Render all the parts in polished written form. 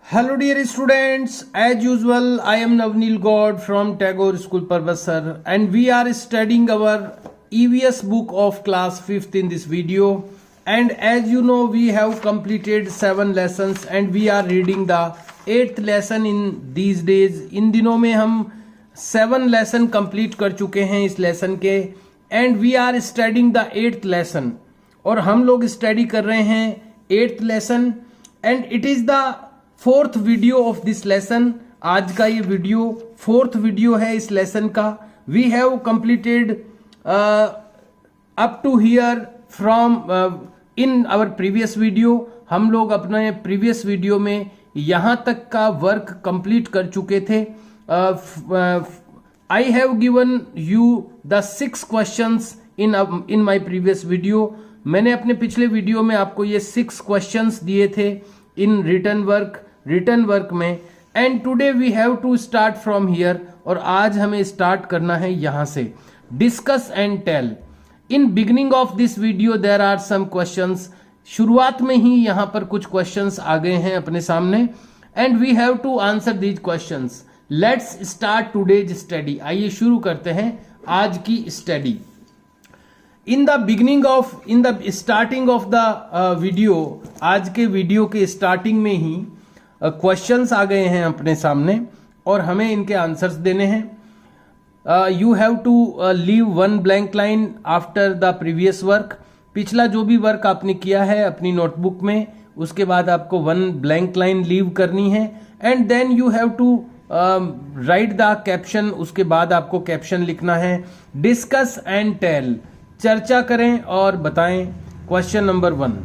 Hello dear students, as usual I am Navneel God from Tagore School Parbasar and we are studying our EVS book of class 5th in this video, and as you know we have completed 7 lessons and we are reading the 8th lesson in these days. इन दिनों में हम 7 lesson complete कर चुके हैं इस lesson के, and we are studying the 8th lesson और हम लोग study कर रहे हैं 8th lesson and it is the fourth video of this lesson. आज का ये वीडियो फोर्थ वीडियो है इस लेसन का. We have completed up to here from in our previous video. हम लोग अपने प्रीवियस वीडियो में यहां तक का वर्क कंप्लीट कर चुके थे. I have given you the 6 questions in my previous video. मैंने अपने पिछले वीडियो में आपको ये 6 क्वेश्चंस दिए थे इन रिटर्न वर्क में, and today we have to start from here. और आज हमें स्टार्ट करना है यहां से. Discuss and tell. In beginning of this video there are some questions. शुरुआत में ही यहां पर कुछ क्वेश्चंस आ गए हैं अपने सामने and we have to answer these questions. Let's start today's study. आइए शुरू करते हैं आज की study. In the starting of the video, आज के वीडियो के स्टार्टिंग में ही क्वेश्चंस आ गए हैं अपने सामने और हमें इनके आंसर्स देने हैं. You have to leave 1 blank line after the previous work. पिछला जो भी वर्क आपने किया है अपनी नोटबुक में, उसके बाद आपको 1 ब्लैंक लाइन लीव करनी है and then you have to write the caption. उसके बाद आपको कैप्शन लिखना है. Discuss and tell. चर्चा करें और बताएं. Question number 1.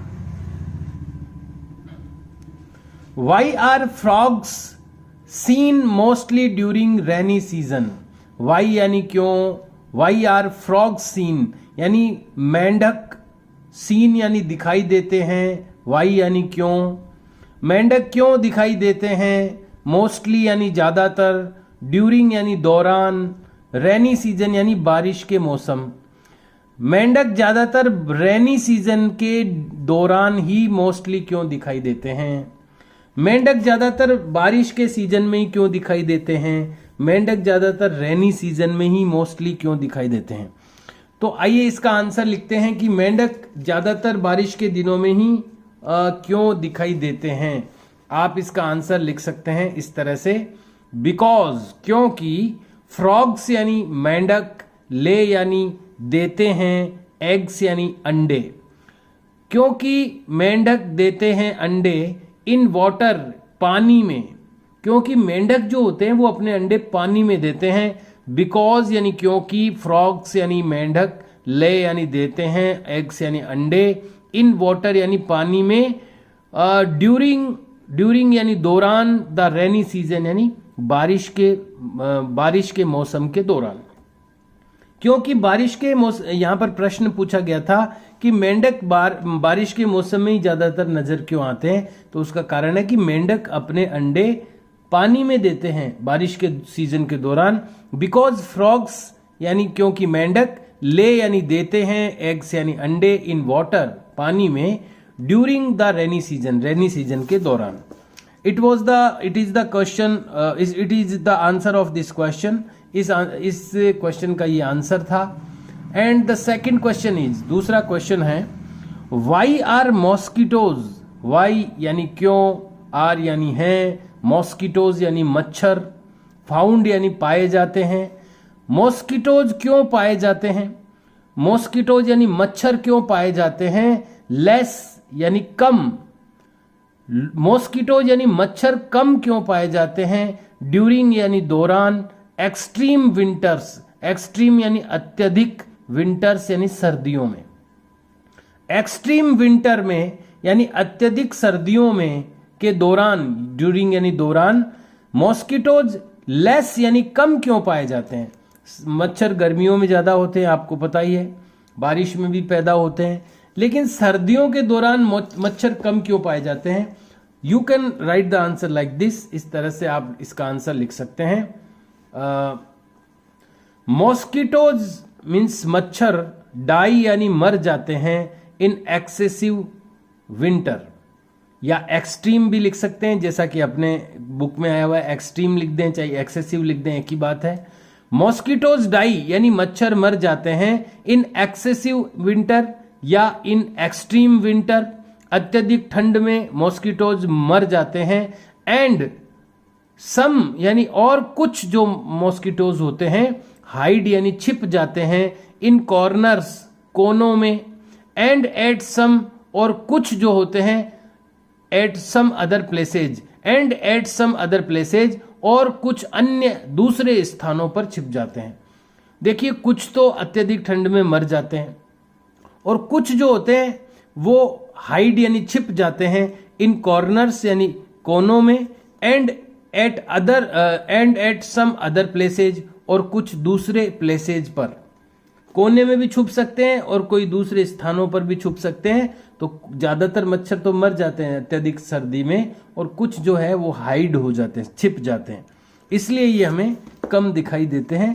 Why are frogs seen mostly during rainy season? Why यानी क्यों. Why are frogs seen यानी मेंढक, seen यानी दिखाई देते हैं. Why यानी क्यों. मेंढक क्यों दिखाई देते हैं. Mostly यानी ज्यादातर. During यानी दौरान. Rainy season यानी बारिश के मौसम. मेंढक ज्यादातर रेनी सीजन के दौरान ही मोस्टली क्यों दिखाई देते हैं. मेंढक ज्यादातर बारिश के सीजन में ही क्यों दिखाई देते हैं. मेंढक ज्यादातर रेनी सीजन में ही मोस्टली क्यों दिखाई देते हैं. तो आइए इसका आंसर लिखते हैं कि मेंढक ज्यादातर बारिश के दिनों में ही क्यों दिखाई देते हैं. आप इसका आंसर लिख सकते हैं इस तरह से. बिकॉज क्योंकि फ्रॉग्स यानी मेंढक, ले यानी देते हैं, एग्स यानी अंडे. क्योंकि मेंढक देते हैं अंडे इन वाटर पानी में. क्योंकि मेंढक जो होते हैं वो अपने अंडे पानी में देते हैं. बिकॉज यानी क्योंकि, फ्रॉग्स यानी मेंढक, ले यानी देते हैं, एग्स यानी अंडे, इन वाटर यानी पानी में, ड्यूरिंग यानी दौरान, द रेनी सीजन यानी बारिश के मौसम के दौरान. क्योंकि बारिश के मौसम, यहां पर प्रश्न पूछा गया था कि मेंढक बारिश के मौसम में ही ज्यादातर नजर क्यों आते हैं. तो उसका कारण है कि मेंढक अपने अंडे पानी में देते हैं बारिश के सीजन के दौरान. बिकॉज फ्रॉग्स यानी क्योंकि मेंढक, ले यानी देते हैं, एग्स यानी अंडे, इन वाटर पानी में, ड्यूरिंग द रेनी सीजन के दौरान. It is the question, it is the answer of this question. इस क्वेश्चन का ये आंसर था. And the second question is, दूसरा क्वेश्चन है, वाई आर मॉस्किटोज. वाई यानी क्यों, आर यानी है, मॉस्किटोज यानी मच्छर, फाउंड यानी पाए जाते हैं. मॉस्किटोज क्यों पाए जाते हैं. मॉस्किटोज यानी मच्छर क्यों पाए जाते हैं. लेस यानी कम. मॉस्किटोज यानी मच्छर कम क्यों पाए जाते हैं. ड्यूरिंग यानी दौरान. एक्सट्रीम विंटर्स, एक्सट्रीम यानी अत्यधिक, विंटर्स यानी सर्दियों में. एक्सट्रीम विंटर में यानी अत्यधिक सर्दियों में के दौरान, ड्यूरिंग यानी दौरान, मॉस्किटोज लेस यानी कम क्यों पाए जाते हैं. मच्छर गर्मियों में ज्यादा होते हैं, आपको पता ही है, बारिश में भी पैदा होते हैं, लेकिन सर्दियों के दौरान मच्छर कम क्यों पाए जाते हैं. You can write the answer like this. इस तरह से आप इसका आंसर लिख सकते हैं. मॉस्किटोज मीन्स मच्छर, डाई यानी मर जाते हैं इन एक्सेसिव विंटर. या एक्सट्रीम भी लिख सकते हैं, जैसा कि अपने बुक में आया हुआ है, एक्सट्रीम लिख दें चाहे एक्सेसिव लिख दें, एक ही बात है। मॉस्किटोज डाई यानी मच्छर मर जाते हैं इन एक्सेसिव विंटर या इन एक्सट्रीम विंटर, अत्यधिक ठंड में मॉस्किटोज मर जाते हैं। एंड सम यानी और कुछ जो मॉस्किटोज होते हैं हाइड यानी छिप जाते हैं इन कॉर्नर्स कोनों में। एंड एट सम और कुछ जो होते हैं at some other places, and at some other places और कुछ अन्य दूसरे स्थानों पर छिप जाते हैं। देखिए कुछ तो अत्यधिक ठंड में मर जाते हैं और कुछ जो होते हैं वो हाइड यानी छिप जाते हैं इन कॉर्नर्स यानी कोनों में। And at some other places और कुछ दूसरे प्लेसेज पर, कोने में भी छुप सकते हैं और कोई दूसरे स्थानों पर भी छुप सकते हैं। तो ज्यादातर मच्छर तो मर जाते हैं अत्यधिक सर्दी में और कुछ जो है वो हाइड हो जाते हैं, छिप जाते हैं, इसलिए ये हमें कम दिखाई देते हैं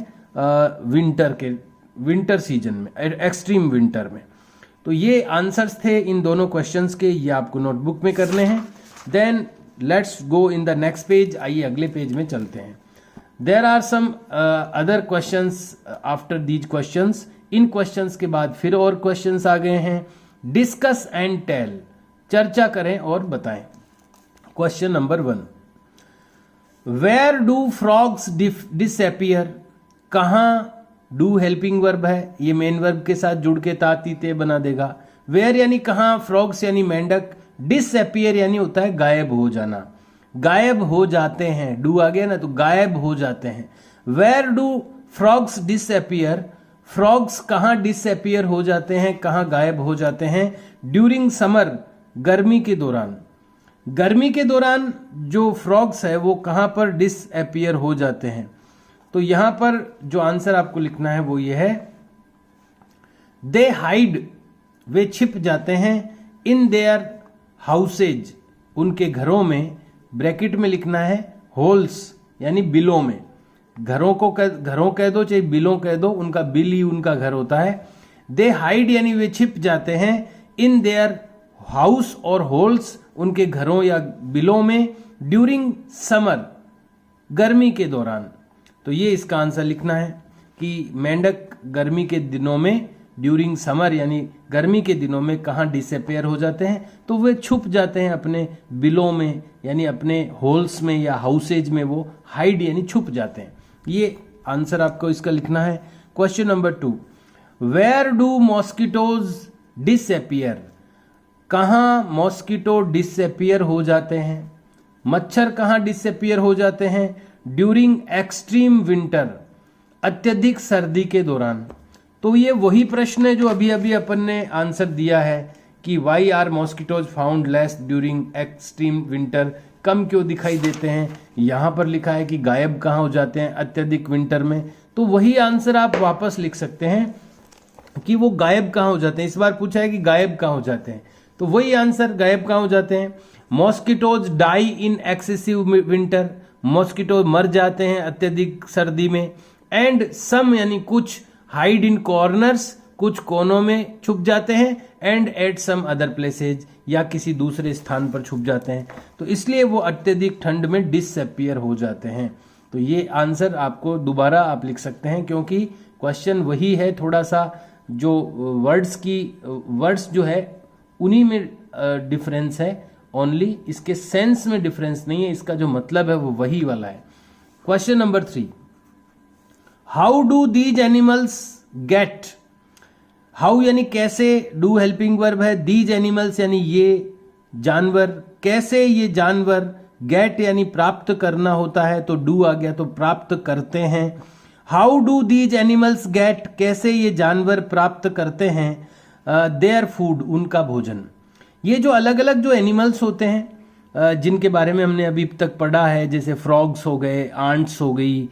विंटर सीजन में, एक्सट्रीम विंटर में। तो ये आंसर्स थे इन दोनों क्वेश्चंस के, ये आपको नोटबुक में करने हैं। Then let's go in the next page, आइए अगले पेज में चलते हैं। There are some other questions after these questions, इन क्वेश्चंस के बाद फिर और क्वेश्चंस आ गए हैं। डिस्कस एंड टेल, चर्चा करें और बताएं। Question number 1, where do frogs disappear, कहां डू हेल्पिंग वर्ब है, ये मेन वर्ब के साथ जुड़ के तातीते बना देगा। वेयर यानी कहां, फ्रॉग्स यानी मेंढक, डिसअपियर यानी होता है गायब हो जाना, गायब हो जाते हैं, डू आ गया ना तो गायब हो जाते हैं। Where do frogs disappear, frogs कहां डिसअपियर हो जाते हैं, कहां गायब हो जाते हैं। ड्यूरिंग समर, गर्मी के दौरान, गर्मी के दौरान जो फ्रॉग्स है वो कहां पर डिसअपियर हो जाते हैं। तो यहां पर जो आंसर आपको लिखना है वो ये है, दे हाइड, वे छिप जाते हैं, इन देयर हाउसेज, उनके घरों में, ब्रैकेट में लिखना है होल्स यानी बिलों में, घरों कह दो चाहे बिलों कह दो, उनका बिल ही उनका घर होता है। दे हाइड यानी वे छिप जाते हैं, इन देयर हाउस और होल्स, उनके घरों या बिलों में, ड्यूरिंग समर, गर्मी के दौरान। तो ये इसका आंसर लिखना है कि मेंढक गर्मी के दिनों में, ड्यूरिंग समर यानी गर्मी के दिनों में कहाँ डिसअपियर हो जाते हैं, तो वे छुप जाते हैं अपने बिलों में यानी अपने होल्स में या हाउसेज में, वो हाइड यानी छुप जाते हैं। ये आंसर आपको इसका लिखना है। Question number 2, where do mosquitoes disappear, कहाँ मॉस्किटो डिसअपियर हो जाते हैं, मच्छर कहाँ डिसअपियर हो जाते हैं। ड्यूरिंग एक्सट्रीम विंटर, अत्यधिक सर्दी के दौरान। तो ये वही प्रश्न है जो अभी अभी अपन ने आंसर दिया है कि why are mosquitoes found less during extreme winter, कम क्यों दिखाई देते हैं। यहां पर लिखा है कि गायब कहाँ हो जाते हैं अत्यधिक विंटर में, तो वही आंसर आप वापस लिख सकते हैं कि वो गायब कहाँ हो जाते हैं। इस बार पूछा है कि गायब कहाँ हो जाते हैं, तो वही आंसर, गायब कहाँ हो जाते हैं। मॉस्किटोज डाई इन एक्सेसिव विंटर, मॉस्किटो मर जाते हैं अत्यधिक सर्दी में। एंड सम यानी कुछ, हाइड इन कॉर्नर्स, कुछ कोनों में छुप जाते हैं। And at some other places, या किसी दूसरे स्थान पर छुप जाते हैं, तो इसलिए वो अत्यधिक ठंड में डिसअपियर हो जाते हैं। तो ये आंसर आपको दोबारा आप लिख सकते हैं, क्योंकि क्वेश्चन वही है, थोड़ा सा जो वर्ड्स जो है उन्हीं में डिफरेंस है, ओनली इसके सेंस में डिफरेंस नहीं है, इसका जो मतलब है वो वही वाला है। Question number 3, how do these animals gate, how यानी कैसे, डू हेल्पिंग वर्ब है, दीज एनिमल्स यानी ये जानवर, कैसे ये जानवर, गेट यानी प्राप्त करना होता है, तो डू आ गया तो प्राप्त करते हैं। How do these animals gate, कैसे ये जानवर प्राप्त करते हैं देयर फूड, उनका भोजन। ये जो अलग अलग जो एनिमल्स होते हैं जिनके बारे में हमने अभी तक पढ़ा है, जैसे फ्रॉग्स हो गए, आंट्स हो गई,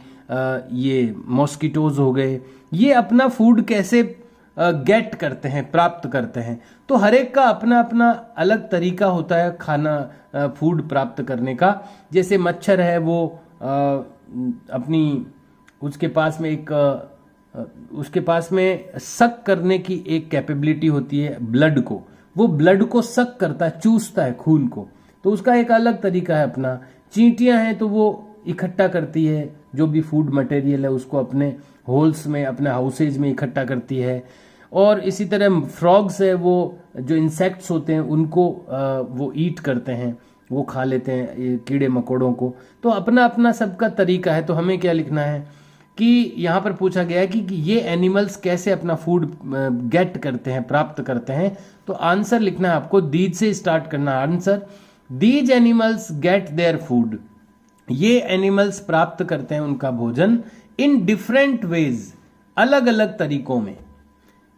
ये मॉस्किटोज हो गए, ये अपना फूड कैसे गेट करते हैं, प्राप्त करते हैं। तो हर एक का अपना अपना अलग तरीका होता है खाना, फूड प्राप्त करने का। जैसे मच्छर है वो अपनी, उसके पास में सक करने की एक कैपेबिलिटी होती है ब्लड को, वो ब्लड को सक करता है, चूसता है खून को, तो उसका एक अलग तरीका है अपना। चींटियां हैं तो वो इकट्ठा करती है जो भी फूड मटेरियल है उसको अपने होल्स में, अपने हाउसेज में इकट्ठा करती है। और इसी तरह फ्रॉग्स है, वो जो इंसेक्ट्स होते हैं उनको वो ईट करते हैं, वो खा लेते हैं ये कीड़े मकोड़ों को। तो अपना अपना सबका तरीका है। तो हमें क्या लिखना है कि यहाँ पर पूछा गया है कि ये एनिमल्स कैसे अपना फूड गेट करते हैं, प्राप्त करते हैं। तो आंसर लिखना है आपको, दीज से स्टार्ट करना answer. These animals gate their food, ये एनिमल्स प्राप्त करते हैं उनका भोजन इन डिफरेंट वेज, अलग अलग तरीकों में।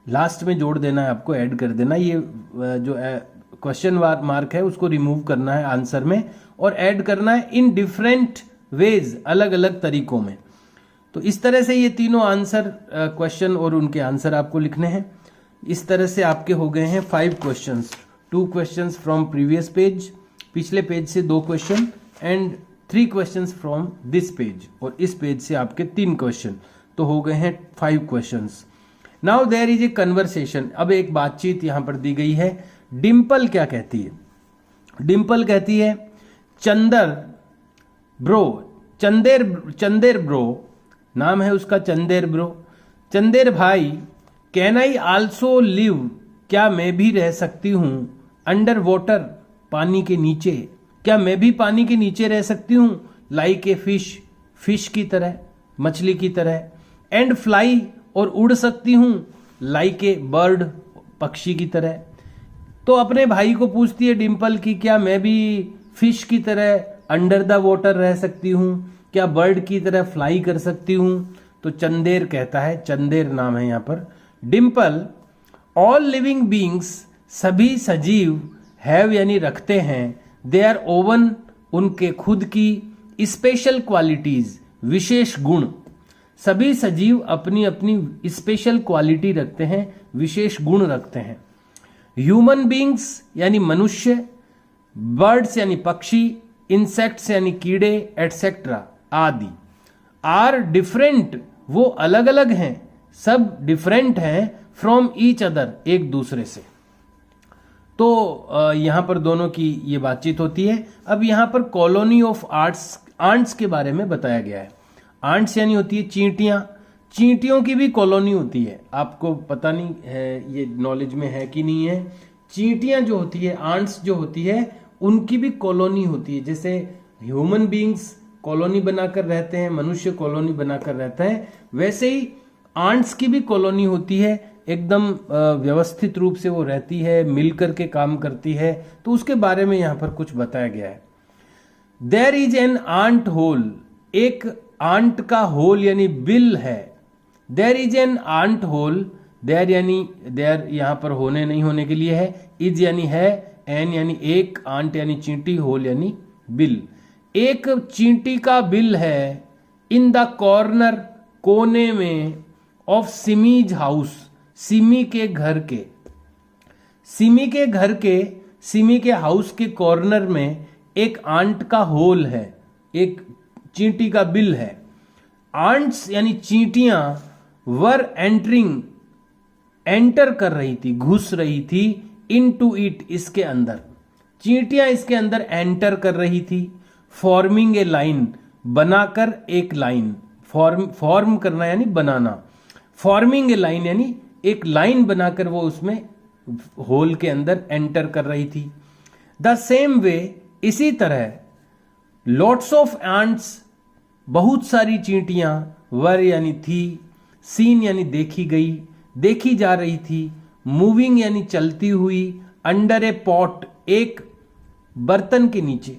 लास्ट में जोड़ देना है आपको, ऐड कर देना, ये जो क्वेश्चन मार्क है उसको रिमूव करना है आंसर में और ऐड करना है इन डिफरेंट वेज, अलग अलग तरीकों में। तो इस तरह से ये तीनों आंसर क्वेश्चन और उनके आंसर आपको लिखने हैं। इस तरह से आपके हो गए हैं 5 questions, 2 questions from previous page, पिछले पेज से 2 question and 3 questions from this page, और इस पेज से आपके 3 क्वेश्चन, तो हो गए हैं 5 questions. Now there is a conversation, अब एक बातचीत यहां पर दी गई है। डिम्पल क्या कहती है? डिम्पल कहती है चंदेर ब्रो, नाम है उसका चंदेर ब्रो। चंदेर भाई, कैन आई आल्सो लिव, क्या मैं भी रह सकती हूं, अंडर वाटर, पानी के नीचे, क्या मैं भी पानी के नीचे रह सकती हूं, लाइक ए फिश, फिश की तरह, मछली की तरह, एंड फ्लाई, और उड़ सकती हूं, लाइक ए बर्ड, पक्षी की तरह। तो अपने भाई को पूछती है डिम्पल कि क्या मैं भी फिश की तरह अंडर द वाटर रह सकती हूं, क्या बर्ड की तरह फ्लाई कर सकती हूं। तो चंदेर कहता है, चंदेर नाम है यहां पर, डिम्पल, ऑल लिविंग बींग्स, सभी सजीव, हैव यानी रखते हैं, दे आर ओवन, उनके खुद की, स्पेशल क्वालिटीज, विशेष गुण। सभी सजीव अपनी अपनी स्पेशल क्वालिटी रखते हैं, विशेष गुण रखते हैं। ह्यूमन बींग्स यानी मनुष्य, बर्ड्स यानी पक्षी, इंसेक्ट्स यानी कीड़े, एटसेट्रा आदि। आर डिफरेंट, वो अलग अलग हैं, सब डिफरेंट हैं, फ्रॉम ईच अदर, एक दूसरे से। तो यहां पर दोनों की ये बातचीत होती है। अब यहां पर कॉलोनी ऑफ आंट्स के बारे में बताया गया है। आंट्स यानी होती है चींटियां, चींटियों की भी कॉलोनी होती है। आपको पता नहीं है, ये नॉलेज में है कि नहीं है। चींटियां जो होती है, आंट्स जो होती है, उनकी भी कॉलोनी होती है। जैसे ह्यूमन बींग्स कॉलोनी बनाकर रहते हैं, मनुष्य कॉलोनी बनाकर रहता है, वैसे ही आंट्स की भी कॉलोनी होती है। एकदम व्यवस्थित रूप से वो रहती है, मिलकर के काम करती है। तो उसके बारे में यहां पर कुछ बताया गया है। There is an ant hole, एक आंट का होल यानी बिल है। There is an ant hole, there यानी देयर यहां पर होने नहीं होने के लिए है, इज यानी है, एन यानी एक, आंट यानी चींटी, होल यानी बिल। एक चींटी का बिल है, इन द कॉर्नर, कोने में, ऑफ सिमीज हाउस, सिमी के घर के, सिमी के घर के, सिमी के हाउस के कॉर्नर में एक आंट का होल है, एक चींटी का बिल है। आंट्स यानी चींटियां वर एंटरिंग, एंटर कर रही थी, घुस रही थी, इनटू इट, इसके अंदर। चींटियां इसके अंदर एंटर कर रही थी। फॉर्मिंग ए लाइन, बनाकर एक लाइन, फॉर्म करना यानी बनाना। फॉर्मिंग ए लाइन यानी एक लाइन बनाकर वो उसमें होल के अंदर एंटर कर रही थी। द सेम वे, इसी तरह, लॉट्स ऑफ एंट्स, बहुत सारी चींटियां, वर यानी थी, सीन यानी देखी गई, देखी जा रही थी, मूविंग यानी चलती हुई, अंडर ए पॉट, एक बर्तन के नीचे।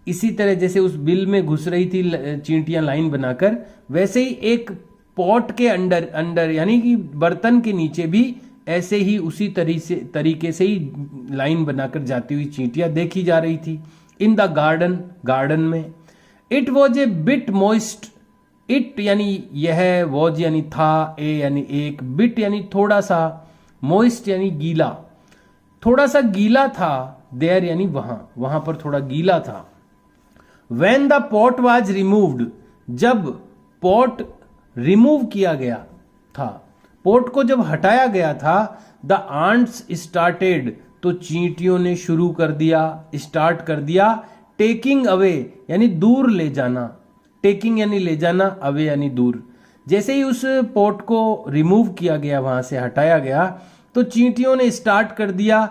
इसी तरह जैसे उस बिल में घुस रही थी चींटियां लाइन बनाकर, वैसे ही एक पॉट के अंडर यानी कि बर्तन के नीचे भी ऐसे ही उसी तरीके से ही लाइन बनाकर जाती हुई चींटियां देखी जा रही थी। इन द गार्डन, गार्डन में। It was a bit moist, it यानी यह, वॉज यानी था, ए यानी एक, बिट यानी थोड़ा सा, मॉइस्ट यानी गीला, थोड़ा सा गीला था, देयर यानी वहां, वहां पर थोड़ा गीला था। When the pot was removed, जब पॉट रिमूव किया गया था, पोट को जब हटाया गया था, द आंट्स स्टार्टेड, तो चींटियों ने शुरू कर दिया, स्टार्ट कर दिया टेकिंग अवे यानी दूर ले जाना, टेकिंग यानी ले जाना, अवे यानी दूर। जैसे ही उस पॉट को रिमूव किया गया, वहां से हटाया गया, तो चींटियों ने स्टार्ट कर दिया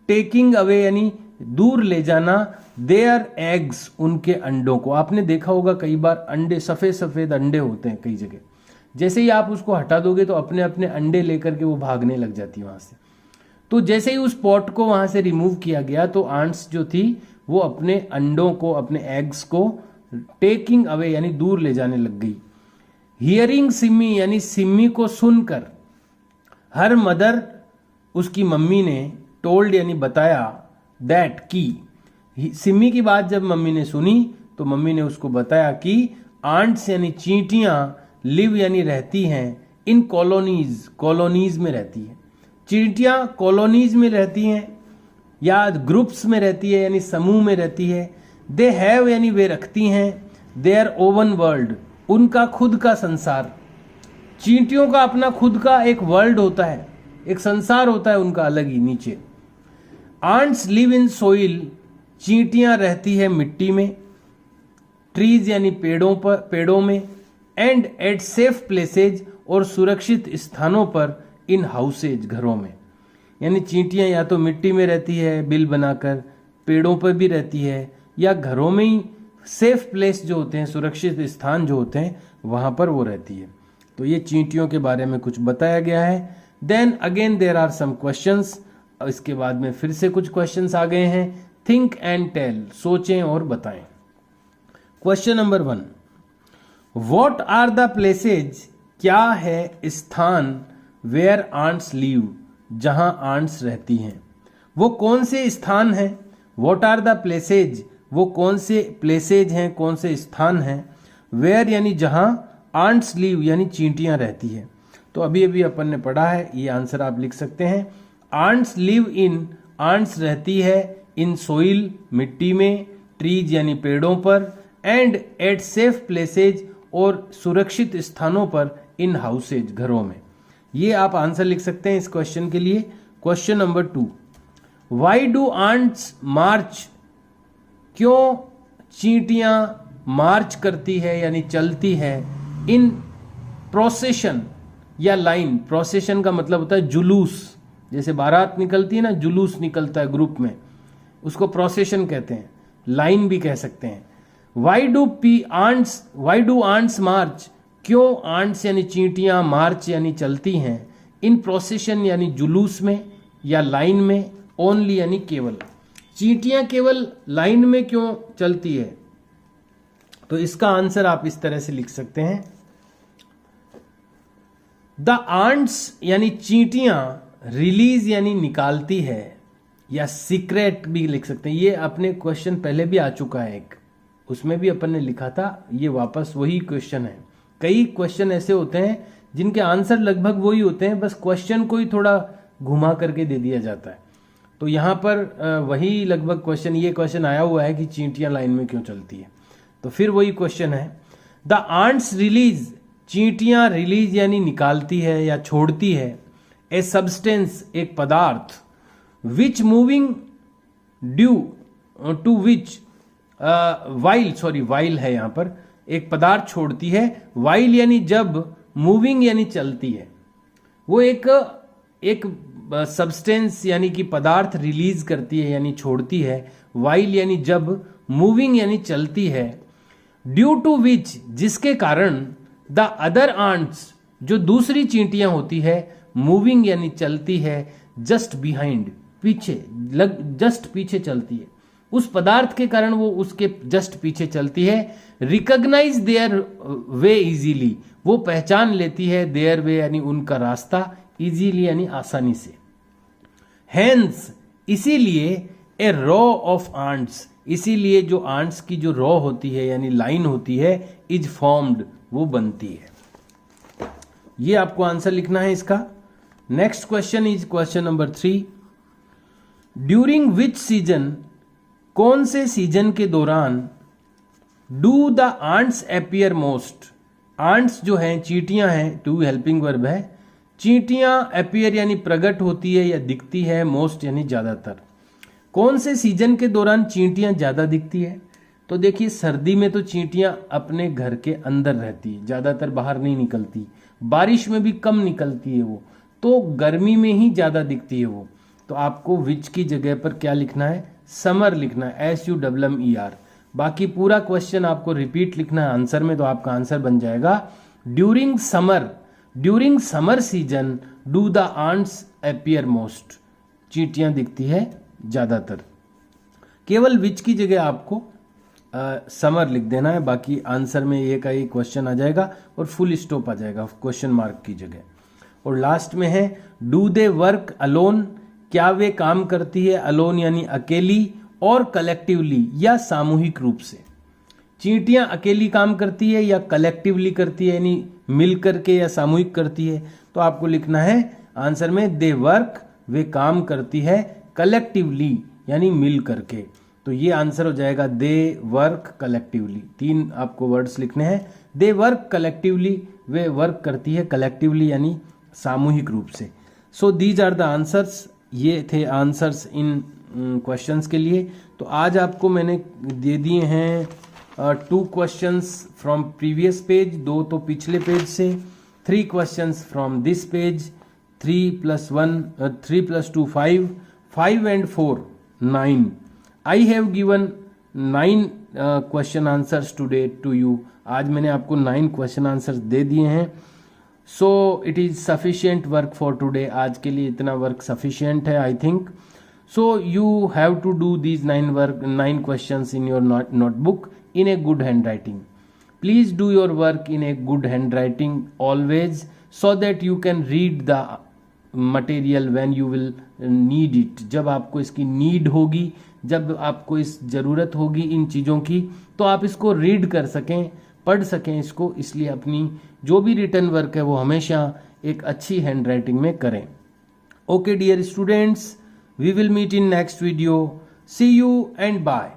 टेकिंग अवे यानी दूर ले जाना देयर एग्स, उनके अंडों को। आपने देखा होगा कई बार अंडे, सफेद सफेद अंडे होते हैं कई जगह, जैसे ही आप उसको हटा दोगे तो अपने अपने अंडे लेकर के वो भागने लग जाती है वहां से। तो जैसे ही उस पॉट को वहां से रिमूव किया गया तो आंट्स जो थी वो अपने अंडों को, अपने एग्स को टेकिंग अवे यानी दूर ले जाने लग गई। हियरिंग सिमी यानी सिमी को सुनकर, हर मदर उसकी मम्मी ने, टोल्ड यानी बताया, दैट की, सिमी की बात जब मम्मी ने सुनी तो मम्मी ने उसको बताया कि आंट्स यानी चींटियां लिव यानी रहती हैं इन कॉलोनीज, कॉलोनीज में रहती है। चींटियां कॉलोनीज में रहती हैं या ग्रुप्स में रहती है यानी समूह में रहती है। दे हैव यानी वे रखती हैं देयर ओवन वर्ल्ड, उनका खुद का संसार। चींटियों का अपना खुद का एक वर्ल्ड होता है, एक संसार होता है उनका अलग ही नीचे। आंट्स लिव इन सोइल, चींटियां रहती है मिट्टी में। ट्रीज यानी पेड़ों में। एंड एट सेफ प्लेसेज, और सुरक्षित स्थानों पर। इन हाउसेज, घरों में। यानी चींटियां या तो मिट्टी में रहती है बिल बनाकर, पेड़ों पर भी रहती है, या घरों में ही सेफ प्लेस जो होते हैं, सुरक्षित स्थान जो होते हैं, वहां पर वो रहती है। तो ये चींटियों के बारे में कुछ बताया गया है। Then again there are some questions, इसके बाद में फिर से कुछ क्वेश्चंस आ गए हैं। थिंक एंड टेल, सोचें और बताएं। Question number 1, what are the places, क्या है स्थान, वेयर आंट्स लिव, जहां आंट्स रहती हैं। वो कौन से स्थान हैं, व्हाट आर द प्लेसेज, वो कौन से प्लेसेज हैं, कौन से स्थान हैं। वेयर यानी जहां, आंट्स लिव यानी चींटियां रहती है। तो अभी अभी अपन ने पढ़ा है, ये आंसर आप लिख सकते हैं। आंट्स लिव इन, आंट्स रहती है इन सोइल, मिट्टी में। ट्रीज यानी पेड़ों पर। एंड एट सेफ प्लेसेज, और सुरक्षित स्थानों पर। इन हाउसेज, घरों में। ये आप आंसर लिख सकते हैं इस क्वेश्चन के लिए। Question number 2, why do ants march, क्यों चींटियां मार्च करती है यानी चलती है इन प्रोसेशन या लाइन। प्रोसेशन का मतलब होता है जुलूस, जैसे बारात निकलती है ना, जुलूस निकलता है ग्रुप में, उसको प्रोसेशन कहते हैं, लाइन भी कह सकते हैं। वाई डू आंट्स मार्च, क्यों आंट्स यानी चींटियां मार्च यानी चलती हैं इन प्रोसेशन यानी जुलूस में या लाइन में। ओनली यानी केवल, चींटियां केवल लाइन में क्यों चलती है। तो इसका आंसर आप इस तरह से लिख सकते हैं, द आंट्स यानी चींटियां रिलीज यानी निकालती है, या सीक्रेट भी लिख सकते हैं। ये अपने क्वेश्चन पहले भी आ चुका है एक, उसमें भी अपन ने लिखा था, ये वापस वही क्वेश्चन है। कई क्वेश्चन ऐसे होते हैं जिनके आंसर लगभग वही होते हैं, बस क्वेश्चन को ही थोड़ा घुमा करके दे दिया जाता है। तो यहां पर वही लगभग क्वेश्चन, ये क्वेश्चन आया हुआ है कि चींटियां लाइन में क्यों चलती है, तो फिर वही क्वेश्चन है। द आंट्स रिलीज, चींटियां रिलीज यानी निकालती है या छोड़ती है, ए सब्सटेंस एक पदार्थ, which moving due to which, while है यहां पर, एक पदार्थ छोड़ती है। वाइल यानी जब, मूविंग यानी चलती है। वो एक सब्सटेंस यानी कि पदार्थ रिलीज करती है यानी छोड़ती है। वाइल यानी जब, मूविंग यानी चलती है। ड्यू टू विच जिसके कारण, द अदर आंट्स जो दूसरी चींटियां होती है, मूविंग यानी चलती है, जस्ट बिहाइंड पीछे, जस्ट पीछे चलती है। उस पदार्थ के कारण वो उसके जस्ट पीछे चलती है। रिकॉग्नाइज देयर वे इजीली, वो पहचान लेती है देयर वे यानी उनका रास्ता, इजीली यानी आसानी से। हैंस इसीलिए, ए रॉ ऑफ आंट्स इसीलिए जो आंट्स की जो रॉ होती है यानी लाइन होती है, इज फॉर्म्ड वो बनती है। ये आपको आंसर लिखना है इसका। Next question is question number 3, during which season कौन से सीजन के दौरान, do the ants appear most, ants जो हैं चींटियां हैं, टू हेल्पिंग वर्ब है, चींटियां अपीयर यानी प्रकट होती है या दिखती है, मोस्ट यानी ज्यादातर। कौन से सीजन के दौरान चींटियां ज्यादा दिखती है? तो देखिए सर्दी में तो चींटियां अपने घर के अंदर रहती है, ज्यादातर बाहर नहीं निकलती। बारिश में भी कम निकलती है वो, तो गर्मी में ही ज्यादा दिखती है वो। तो आपको विच की जगह पर क्या लिखना है? समर लिखना है, SUMMER। बाकी पूरा क्वेश्चन आपको रिपीट लिखना है आंसर में, तो आपका आंसर बन जाएगा during summer season do the ants appear most. चींटियां दिखती है ज्यादातर। केवल विच की जगह आपको समर लिख देना है, बाकी आंसर में ये का ये क्वेश्चन आ जाएगा और फुल स्टॉप आ जाएगा क्वेश्चन मार्क की जगह। और लास्ट में है डू दे वर्क अलोन, क्या वे काम करती है अलोन यानी अकेली, और कलेक्टिवली या सामूहिक रूप से। चींटियां अकेली काम करती है या कलेक्टिवली करती है यानी मिल करके या सामूहिक करती है? तो आपको लिखना है आंसर में दे वर्क, वे काम करती है, कलेक्टिवली यानी मिल करके। तो ये आंसर हो जाएगा दे वर्क कलेक्टिवली। 3 आपको वर्ड्स लिखने हैं, दे वर्क कलेक्टिवली, वे वर्क करती है कलेक्टिवली यानी सामूहिक रूप से। So these are the answers, ये थे आंसर्स इन क्वेश्चंस के लिए। तो आज आपको मैंने दे दिए हैं 2 क्वेश्चंस फ्रॉम प्रीवियस पेज, 2 तो पिछले पेज से, 3 questions from this page, 3 + 2 5, 5 and 4 9। I have given 9 question answers today to you. आज मैंने आपको 9 क्वेश्चन आंसर्स दे दिए हैं। So it is sufficient work for today, आज के लिए इतना वर्क सफिशियंट है I think. So you have to do these 9 questions in your notebook in a good handwriting. Please do your work in a good handwriting always, so that you can read the material when you will need it. जब आपको इसकी need होगी, जब आपको इस ज़रूरत होगी इन चीज़ों की, तो आप इसको रीड कर सकें, पढ़ सकें इसको। इसलिए अपनी जो भी रिटर्न वर्क है वो हमेशा एक अच्छी हैंड राइटिंग में करें। Okay dear students, we will meet in next video. See you and bye.